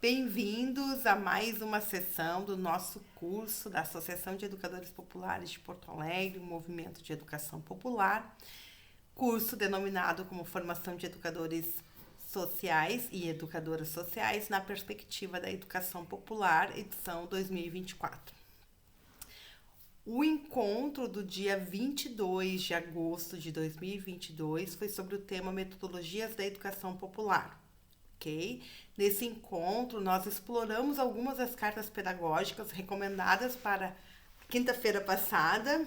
Bem-vindos a mais uma sessão do nosso curso da Associação de Educadores Populares de Porto Alegre, o Movimento de Educação Popular, curso denominado como Formação de Educadores Sociais e Educadoras Sociais na Perspectiva da Educação Popular, edição 2024. O encontro do dia 22 de agosto de 2022 foi sobre o tema Metodologias da Educação Popular. Ok? Nesse encontro, nós exploramos algumas das cartas pedagógicas recomendadas para quinta-feira passada,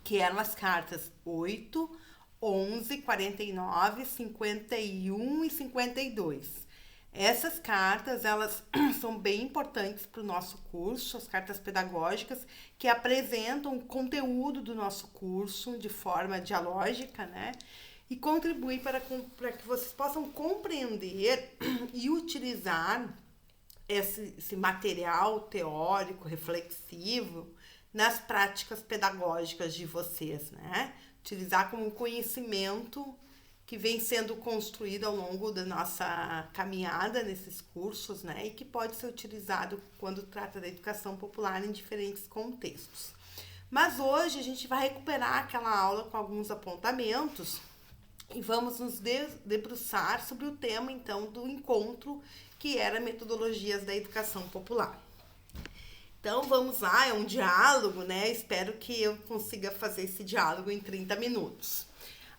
que eram as cartas 8, 11, 49, 51 e 52. Essas cartas, elas são bem importantes para o nosso curso, as cartas pedagógicas, que apresentam o conteúdo do nosso curso de forma dialógica, né? E contribui para que vocês possam compreender e utilizar esse material teórico, reflexivo, nas práticas pedagógicas de vocês, né? Utilizar como um conhecimento que vem sendo construído ao longo da nossa caminhada nesses cursos, né? E que pode ser utilizado quando trata da educação popular em diferentes contextos. Mas hoje a gente vai recuperar aquela aula com alguns apontamentos e vamos nos debruçar sobre o tema, então, do encontro, que era Metodologias da Educação Popular. Então, vamos lá, é um diálogo, né? Espero que eu consiga fazer esse diálogo em 30 minutos.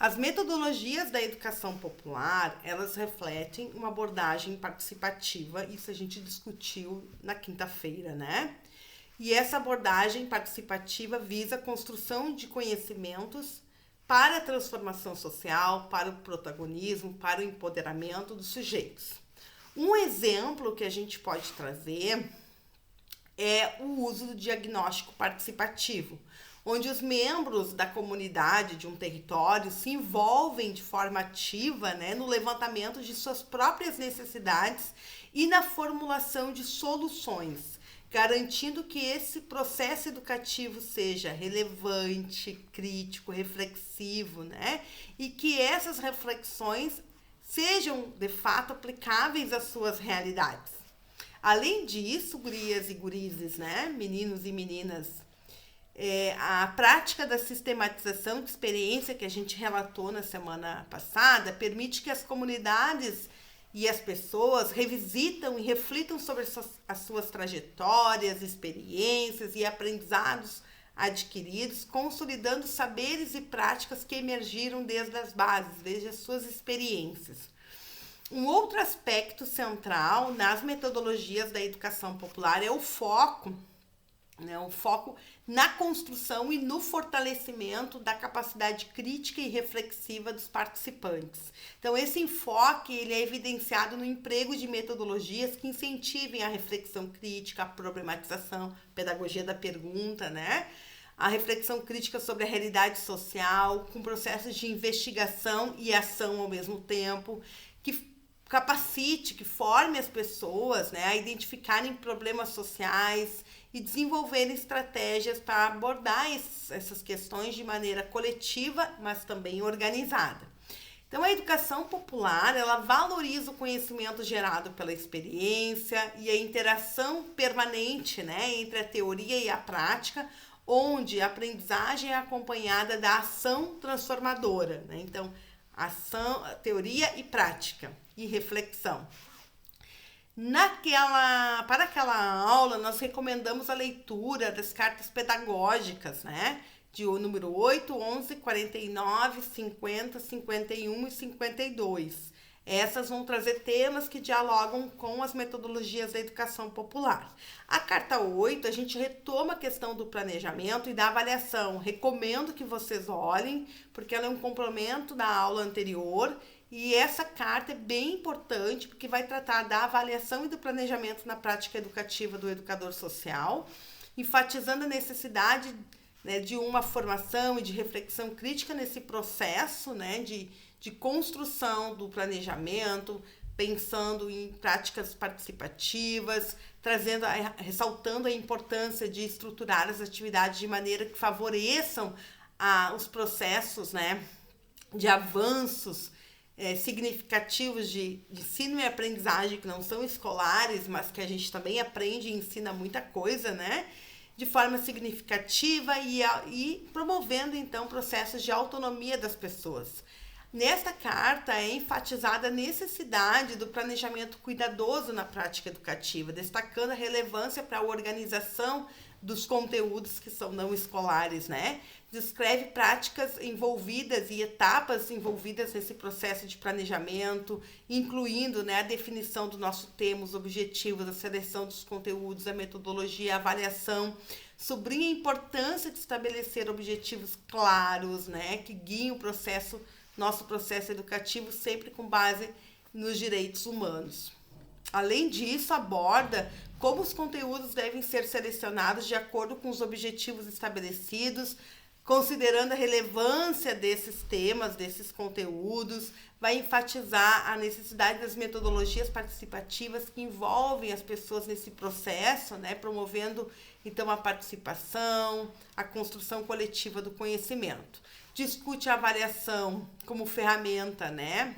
As metodologias da educação popular, elas refletem uma abordagem participativa, isso a gente discutiu na quinta-feira, né? E essa abordagem participativa visa a construção de conhecimentos para a transformação social, para o protagonismo, para o empoderamento dos sujeitos. Um exemplo que a gente pode trazer é o uso do diagnóstico participativo, onde os membros da comunidade de um território se envolvem de forma ativa, né, no levantamento de suas próprias necessidades e na formulação de soluções, garantindo que esse processo educativo seja relevante, crítico, reflexivo, né? E que essas reflexões sejam, de fato, aplicáveis às suas realidades. Além disso, gurias e gurizes, né? Meninos e meninas, a prática da sistematização de experiência que a gente relatou na semana passada permite que as comunidades e as pessoas revisitam e reflitam sobre as suas trajetórias, experiências e aprendizados adquiridos, consolidando saberes e práticas que emergiram desde as bases, desde as suas experiências. Um outro aspecto central nas metodologias da educação popular é o foco, né, o foco na construção e no fortalecimento da capacidade crítica e reflexiva dos participantes. Então, esse enfoque ele é evidenciado no emprego de metodologias que incentivem a reflexão crítica, a problematização, pedagogia da pergunta, né? A reflexão crítica sobre a realidade social, com processos de investigação e ação ao mesmo tempo, que capacite, que forme as pessoas, né, a identificarem problemas sociais e desenvolverem estratégias para abordar essas questões de maneira coletiva, mas também organizada. Então, a educação popular, ela valoriza o conhecimento gerado pela experiência e a interação permanente, né, entre a teoria e a prática, onde a aprendizagem é acompanhada da ação transformadora, né? Então, ação, teoria e prática e reflexão. Para aquela aula, nós recomendamos a leitura das cartas pedagógicas, né? De o número 8, 11, 49, 50, 51 e 52. Essas vão trazer temas que dialogam com as metodologias da educação popular. A carta 8, a gente retoma a questão do planejamento e da avaliação. Recomendo que vocês olhem, porque ela é um complemento da aula anterior. E essa carta é bem importante porque vai tratar da avaliação e do planejamento na prática educativa do educador social, enfatizando a necessidade, né, de uma formação e de reflexão crítica nesse processo, né, de construção do planejamento, pensando em práticas participativas, ressaltando a importância de estruturar as atividades de maneira que favoreçam os processos, né, de avanços significativos de ensino e aprendizagem que não são escolares, mas que a gente também aprende e ensina muita coisa, né? De forma significativa e promovendo, então, processos de autonomia das pessoas. Nesta carta é enfatizada a necessidade do planejamento cuidadoso na prática educativa, destacando a relevância para a organização dos conteúdos que são não escolares, né? Descreve práticas envolvidas e etapas envolvidas nesse processo de planejamento, incluindo, né, a definição do nosso tema, os objetivos, a seleção dos conteúdos, a metodologia, a avaliação. Sublinha a importância de estabelecer objetivos claros, né, que guiem o nosso processo educativo sempre com base nos direitos humanos. Além disso, aborda como os conteúdos devem ser selecionados de acordo com os objetivos estabelecidos, considerando a relevância desses temas, desses conteúdos, vai enfatizar a necessidade das metodologias participativas que envolvem as pessoas nesse processo, né, promovendo então a participação, a construção coletiva do conhecimento. Discute a avaliação como ferramenta, né,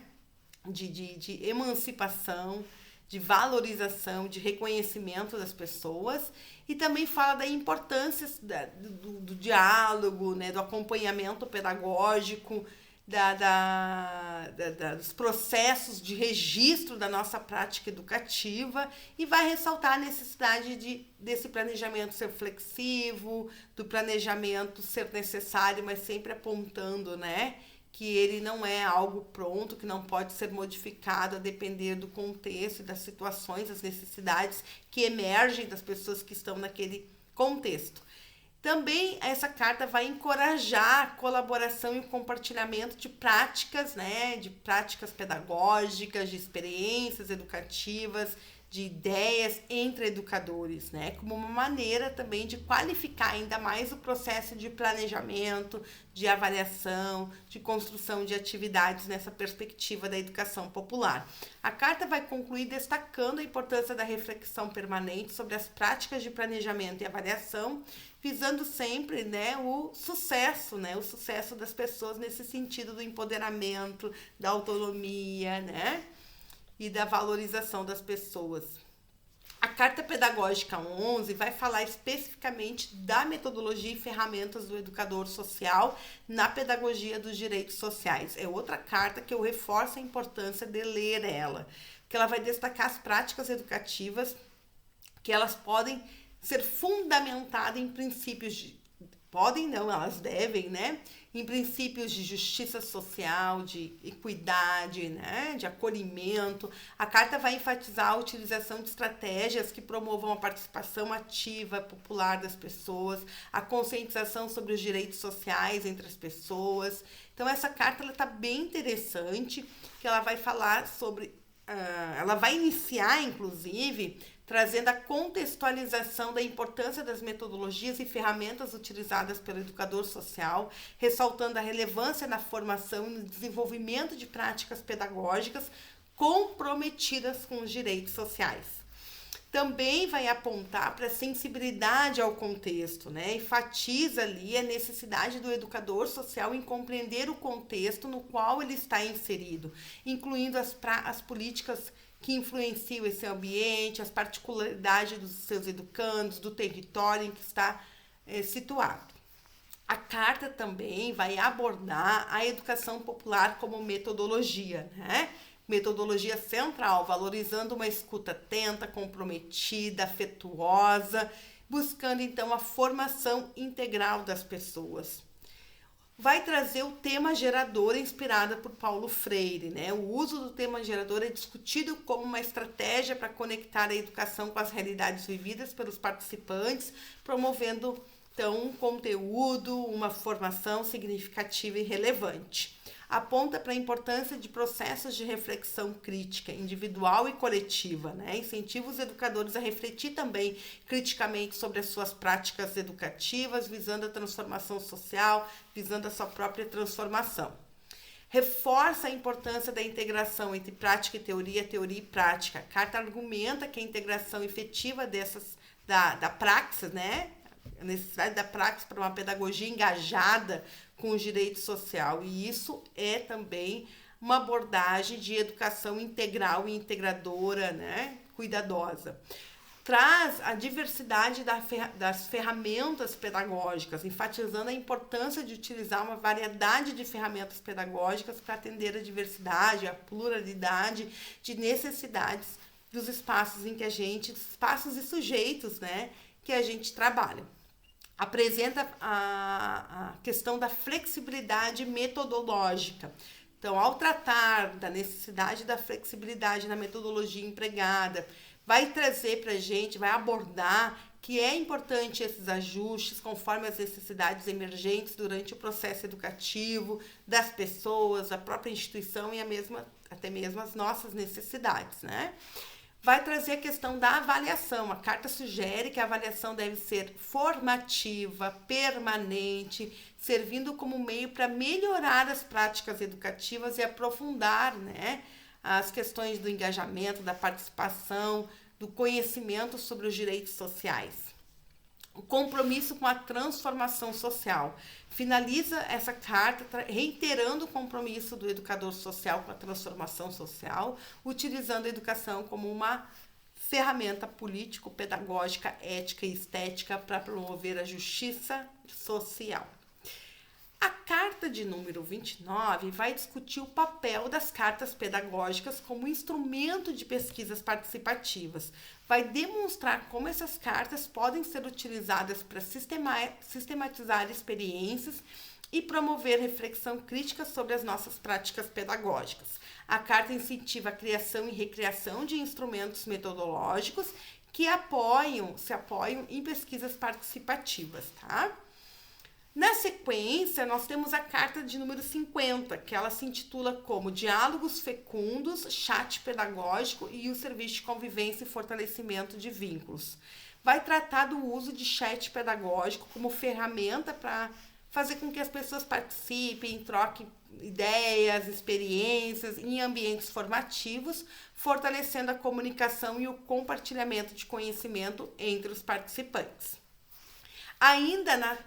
de emancipação, de valorização, de reconhecimento das pessoas, e também fala da importância do diálogo, né, do acompanhamento pedagógico, dos processos de registro da nossa prática educativa, e vai ressaltar a necessidade desse planejamento ser flexível, do planejamento ser necessário, mas sempre apontando, né, que ele não é algo pronto, que não pode ser modificado a depender do contexto, das situações, das necessidades que emergem das pessoas que estão naquele contexto. Também essa carta vai encorajar a colaboração e o compartilhamento de práticas, né, de práticas pedagógicas, de experiências educativas, de ideias entre educadores, né, como uma maneira também de qualificar ainda mais o processo de planejamento, de avaliação, de construção de atividades nessa perspectiva da educação popular. A carta vai concluir destacando a importância da reflexão permanente sobre as práticas de planejamento e avaliação, visando sempre, né, o sucesso das pessoas nesse sentido do empoderamento, da autonomia, né, e da valorização das pessoas. A Carta Pedagógica 11 vai falar especificamente da metodologia e ferramentas do educador social na pedagogia dos direitos sociais. É outra carta que eu reforço a importância de ler ela, porque ela vai destacar as práticas educativas que elas podem ser fundamentadas em princípios elas devem, né? Em princípios de justiça social, de equidade, né? De acolhimento. A carta vai enfatizar a utilização de estratégias que promovam a participação ativa, popular das pessoas, a conscientização sobre os direitos sociais entre as pessoas. Então, essa carta está bem interessante, que ela vai falar sobre... ela vai iniciar, inclusive, trazendo a contextualização da importância das metodologias e ferramentas utilizadas pelo educador social, ressaltando a relevância na formação e no desenvolvimento de práticas pedagógicas comprometidas com os direitos sociais. Também vai apontar para a sensibilidade ao contexto, né? Enfatiza ali a necessidade do educador social em compreender o contexto no qual ele está inserido, incluindo as políticas que influenciam esse ambiente, as particularidades dos seus educandos, do território em que está situado. A carta também vai abordar a educação popular como metodologia, né? Metodologia central, valorizando uma escuta atenta, comprometida, afetuosa, buscando então a formação integral das pessoas. Vai trazer o tema gerador inspirado por Paulo Freire, né? O uso do tema gerador é discutido como uma estratégia para conectar a educação com as realidades vividas pelos participantes, promovendo então um conteúdo, uma formação significativa e relevante. Aponta para a importância de processos de reflexão crítica, individual e coletiva, né? Incentiva os educadores a refletir também criticamente sobre as suas práticas educativas, visando a transformação social, visando a sua própria transformação. Reforça a importância da integração entre prática e teoria e prática. A carta argumenta que a integração efetiva da praxis, né? A necessidade da praxis para uma pedagogia engajada com o direito social, e isso é também uma abordagem de educação integral e integradora, né, cuidadosa. Traz a diversidade das ferramentas pedagógicas, enfatizando a importância de utilizar uma variedade de ferramentas pedagógicas para atender a diversidade, a pluralidade de necessidades dos espaços em que espaços e sujeitos, né, que a gente trabalha. Apresenta a questão da flexibilidade metodológica. Então, ao tratar da necessidade da flexibilidade na metodologia empregada, vai trazer para a gente, vai abordar que é importante esses ajustes conforme as necessidades emergentes durante o processo educativo das pessoas, da própria instituição e até mesmo as nossas necessidades, né? Vai trazer a questão da avaliação. A carta sugere que a avaliação deve ser formativa, permanente, servindo como meio para melhorar as práticas educativas e aprofundar, né, as questões do engajamento, da participação, do conhecimento sobre os direitos sociais. O compromisso com a transformação social. Finaliza essa carta reiterando o compromisso do educador social com a transformação social, utilizando a educação como uma ferramenta político-pedagógica, ética e estética para promover a justiça social. A carta de número 29 vai discutir o papel das cartas pedagógicas como instrumento de pesquisas participativas. Vai demonstrar como essas cartas podem ser utilizadas para sistematizar experiências e promover reflexão crítica sobre as nossas práticas pedagógicas. A carta incentiva a criação e recriação de instrumentos metodológicos que se apoiam em pesquisas participativas, tá? Na sequência, nós temos a carta de número 50, que ela se intitula como Diálogos Fecundos, Chat Pedagógico e o Serviço de Convivência e Fortalecimento de Vínculos. Vai tratar do uso de chat pedagógico como ferramenta para fazer com que as pessoas participem, troquem ideias, experiências em ambientes formativos, fortalecendo a comunicação e o compartilhamento de conhecimento entre os participantes. Ainda na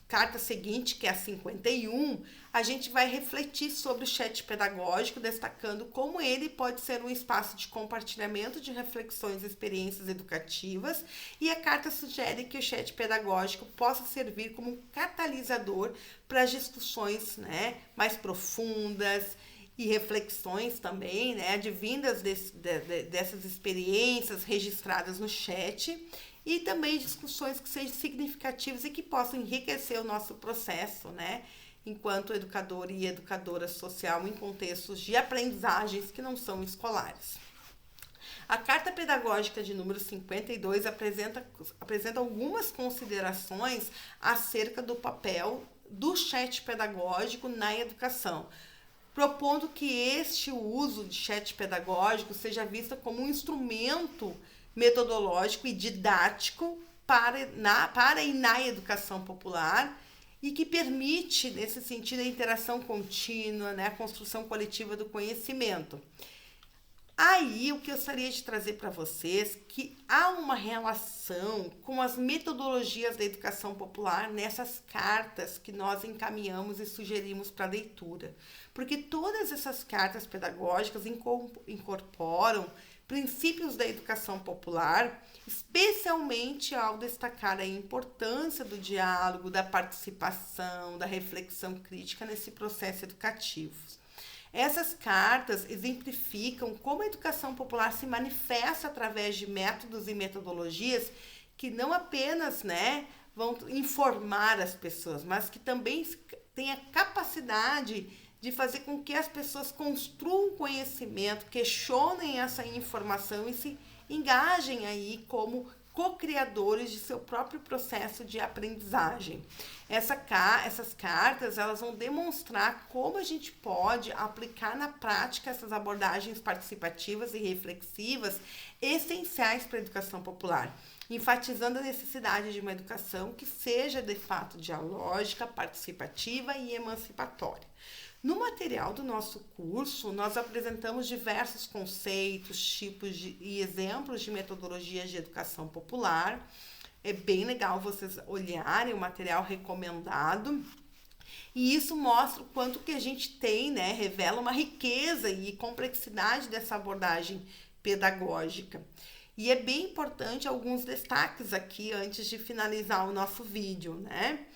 carta seguinte, que é a 51, a gente vai refletir sobre o chat pedagógico, destacando como ele pode ser um espaço de compartilhamento de reflexões e experiências educativas, e a carta sugere que o chat pedagógico possa servir como um catalisador para as discussões, né, mais profundas e reflexões também, né, advindas dessas experiências registradas no chat, e também discussões que sejam significativas e que possam enriquecer o nosso processo, né, enquanto educador e educadora social em contextos de aprendizagens que não são escolares. A Carta Pedagógica de número 52 apresenta algumas considerações acerca do papel do chat pedagógico na educação, propondo que o uso de chat pedagógico seja visto como um instrumento metodológico e didático para e na educação popular e que permite, nesse sentido, a interação contínua, né, a construção coletiva do conhecimento. Aí, o que eu gostaria de trazer para vocês que há uma relação com as metodologias da educação popular nessas cartas que nós encaminhamos e sugerimos para leitura. Porque todas essas cartas pedagógicas incorporam princípios da educação popular, especialmente ao destacar a importância do diálogo, da participação, da reflexão crítica nesse processo educativo. Essas cartas exemplificam como a educação popular se manifesta através de métodos e metodologias que não apenas, né, vão informar as pessoas, mas que também têm a capacidade de fazer com que as pessoas construam conhecimento, questionem essa informação e se engajem aí como co-criadores de seu próprio processo de aprendizagem. Essas cartas, elas vão demonstrar como a gente pode aplicar na prática essas abordagens participativas e reflexivas essenciais para a educação popular, enfatizando a necessidade de uma educação que seja de fato dialógica, participativa e emancipatória. No material do nosso curso, nós apresentamos diversos conceitos, tipos e exemplos de metodologias de educação popular. É bem legal vocês olharem o material recomendado. E isso mostra o quanto que a gente tem, né, revela uma riqueza e complexidade dessa abordagem pedagógica. E é bem importante alguns destaques aqui antes de finalizar o nosso vídeo, né?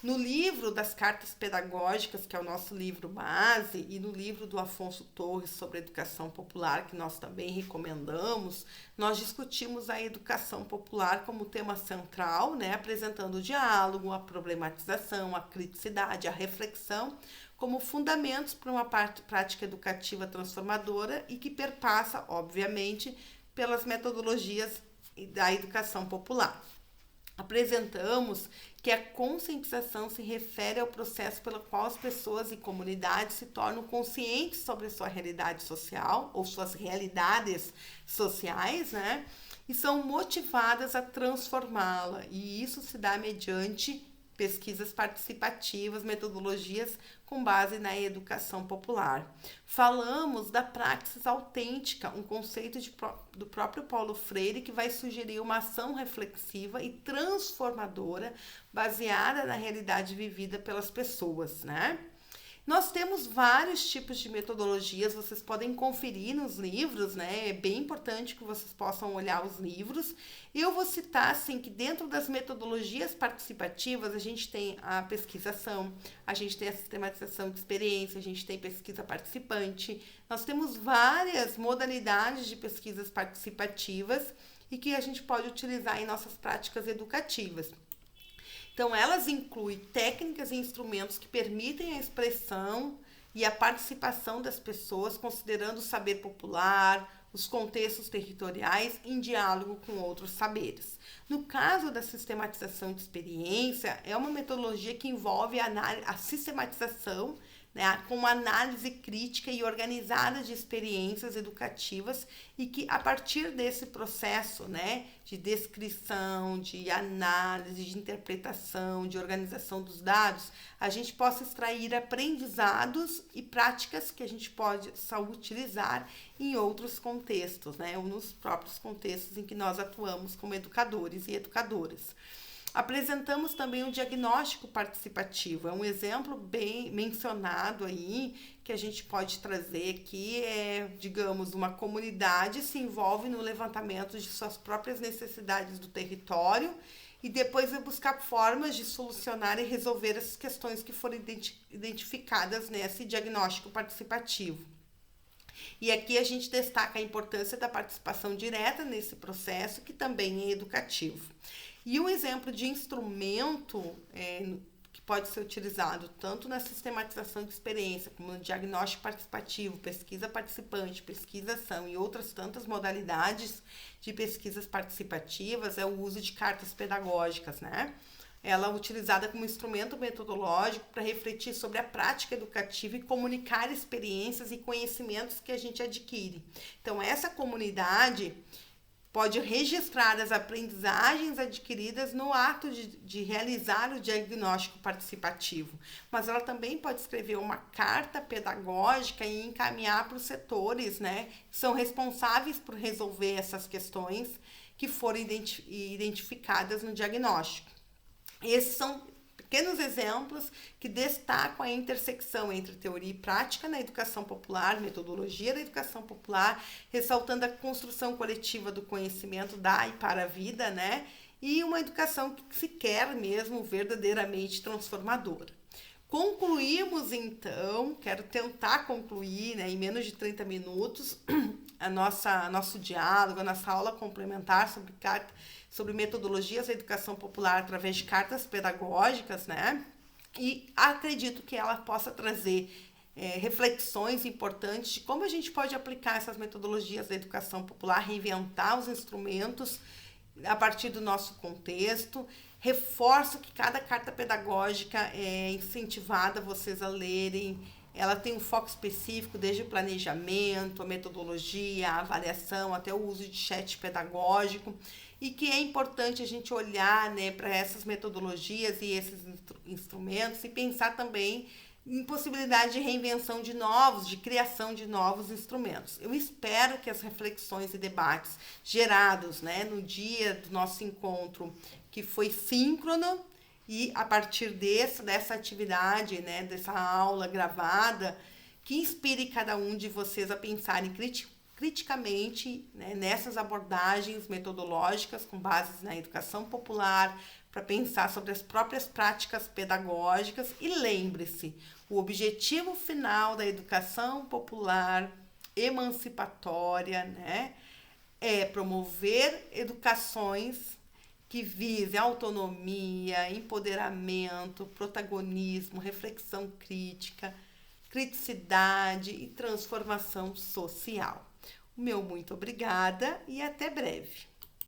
No livro das cartas pedagógicas, que é o nosso livro base, e no livro do Afonso Torres sobre educação popular, que nós também recomendamos, nós discutimos a educação popular como tema central, né, apresentando o diálogo, a problematização, a criticidade, a reflexão como fundamentos para uma prática educativa transformadora e que perpassa, obviamente, pelas metodologias da educação popular. Apresentamos que a conscientização se refere ao processo pelo qual as pessoas e comunidades se tornam conscientes sobre a sua realidade social ou suas realidades sociais, né? E são motivadas a transformá-la. E isso se dá mediante pesquisas participativas, metodologias com base na educação popular. Falamos da praxis autêntica, um conceito do próprio Paulo Freire que vai sugerir uma ação reflexiva e transformadora baseada na realidade vivida pelas pessoas, né? Nós temos vários tipos de metodologias, vocês podem conferir nos livros, né? É bem importante que vocês possam olhar os livros. Eu vou citar, assim, que dentro das metodologias participativas, a gente tem a pesquisação, a gente tem a sistematização de experiência, a gente tem pesquisa participante. Nós temos várias modalidades de pesquisas participativas e que a gente pode utilizar em nossas práticas educativas. Então, elas incluem técnicas e instrumentos que permitem a expressão e a participação das pessoas, considerando o saber popular, os contextos territoriais, em diálogo com outros saberes. No caso da sistematização de experiência, é uma metodologia que envolve a sistematização, né, com uma análise crítica e organizada de experiências educativas e que, a partir desse processo, né, de descrição, de análise, de interpretação, de organização dos dados, a gente possa extrair aprendizados e práticas que a gente pode utilizar em outros contextos, né, ou nos próprios contextos em que nós atuamos como educadores e educadoras. Apresentamos também o diagnóstico participativo, é um exemplo bem mencionado aí, que a gente pode trazer aqui, digamos, uma comunidade se envolve no levantamento de suas próprias necessidades do território e depois vai buscar formas de solucionar e resolver essas questões que foram identificadas nesse diagnóstico participativo. E aqui a gente destaca a importância da participação direta nesse processo, que também é educativo. E um exemplo de instrumento que pode ser utilizado tanto na sistematização de experiência, como no diagnóstico participativo, pesquisa participante, pesquisação e outras tantas modalidades de pesquisas participativas, é o uso de cartas pedagógicas, né? Ela é utilizada como instrumento metodológico para refletir sobre a prática educativa e comunicar experiências e conhecimentos que a gente adquire. Então, essa comunidade pode registrar as aprendizagens adquiridas no ato de realizar o diagnóstico participativo, mas ela também pode escrever uma carta pedagógica e encaminhar para os setores, né, que são responsáveis por resolver essas questões que foram identificadas no diagnóstico. Esses são pequenos exemplos que destacam a intersecção entre teoria e prática na educação popular, metodologia da educação popular, ressaltando a construção coletiva do conhecimento da e para a vida, né? E uma educação que se quer mesmo verdadeiramente transformadora. Concluímos, então, quero tentar concluir, né, em menos de 30 minutos, nosso diálogo, a nossa aula complementar sobre metodologias da educação popular através de cartas pedagógicas, né? E acredito que ela possa trazer reflexões importantes de como a gente pode aplicar essas metodologias da educação popular, reinventar os instrumentos a partir do nosso contexto. Reforço que cada carta pedagógica é incentivada vocês a lerem. Ela tem um foco específico, desde o planejamento, a metodologia, a avaliação, até o uso de chat pedagógico, e que é importante a gente olhar, né, para essas metodologias e esses instrumentos e pensar também em possibilidade de reinvenção de criação de novos instrumentos. Eu espero que as reflexões e debates gerados, né, no dia do nosso encontro, que foi síncrono, e a partir dessa atividade, né, dessa aula gravada, que inspire cada um de vocês a pensarem criticamente, né, nessas abordagens metodológicas com bases na educação popular, para pensar sobre as próprias práticas pedagógicas. E lembre-se, o objetivo final da educação popular emancipatória, né, é promover educações que visem autonomia, empoderamento, protagonismo, reflexão crítica, criticidade e transformação social. O meu muito obrigada e até breve.